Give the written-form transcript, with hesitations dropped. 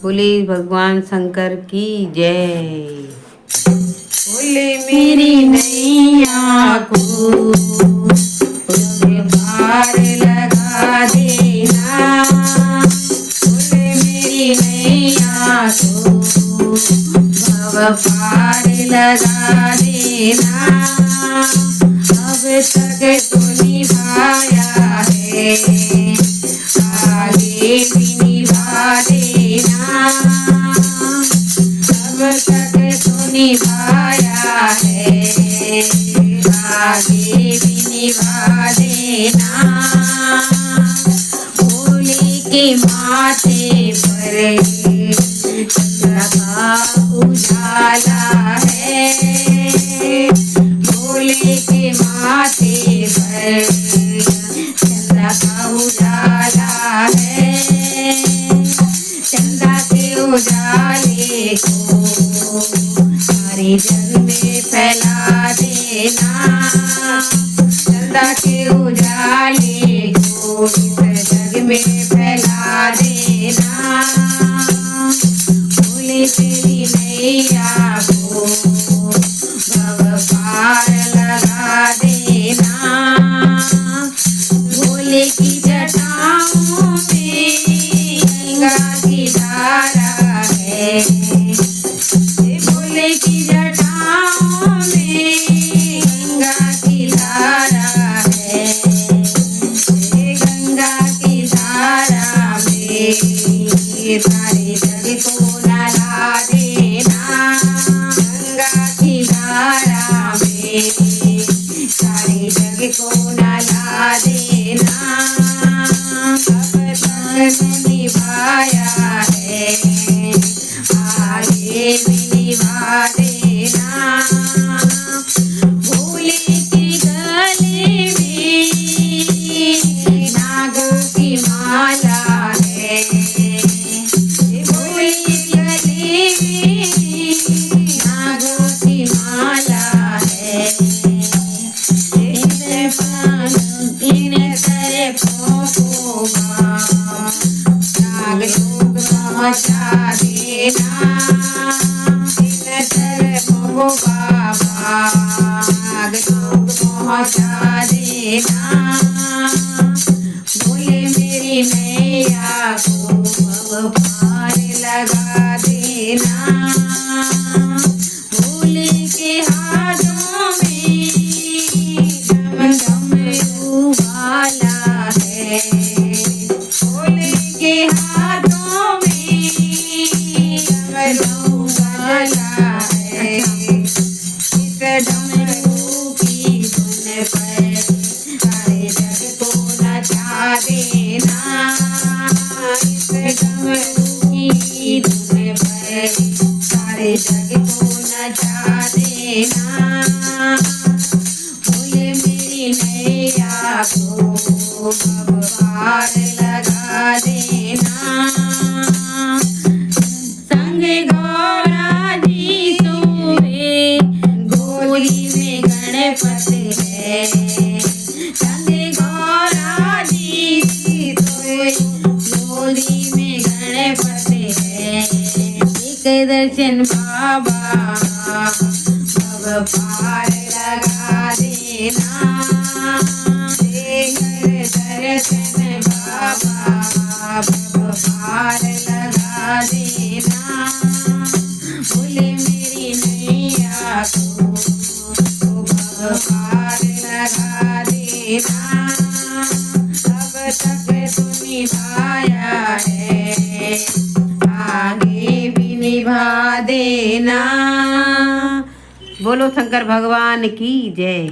बोले भगवान शंकर की जय। बोले मेरी नैया को उसके पार लगा देना। बोले मेरी नैया को भव पार लगा देना। अब तक तो निभाया है, आगे भी निभा देना। अब तक तो निभाया है, आगे भी निभा देना। भोले के माथे पर चंद्र का उजाला है। भोले के माथे पर चंद्र का उजाला है। चंद्र के उजाले को सारे जग में फैला देना। चंद्र के उजाले को इस जग में फैला देना। भोले तेरी नैया को भव पार लगा देना। भोले की जटाओं में गंगा की धारा है। भोले की जटाओं में गंगा की धारा है। गंगा की धारा में सारे जग को नहला देना। गंगा की धारा में सारे जग को नहला देना। अब तक निभाया है, आगे भी निभा देना। भोले के गले में नागों की माला है। भोले के गले में नागों की माला है। इन तरफों को नाग लोग पहुँचा देना। इन तरफों बाबा नाग लोग पहुँचा देना। बोले मेरी नैया को भव पार लगा देना। भोले के हाथों में डमरू वाला है। भोले के हाथों में डमरू वाला है। इस डमरू की धुन पर सारे जग को नचा देना। इस डमरू की धुन पर सारे जग को नचा देना। बोले मेरी नैया को भव पार लगा देना। संग गौरा जी सोए गोदी में गणपति है। संग गौरा जी सोए गोदी में गणपति है। एक दर्शन बाबा भव पार लगा देना। दर्शन बाबा भव पार लगा देना। बोले मेरी नैया को भव पार लगा देना। अब तक तो निभाया है, आगे भी निभा देना। बोलो शंकर भगवान की जय।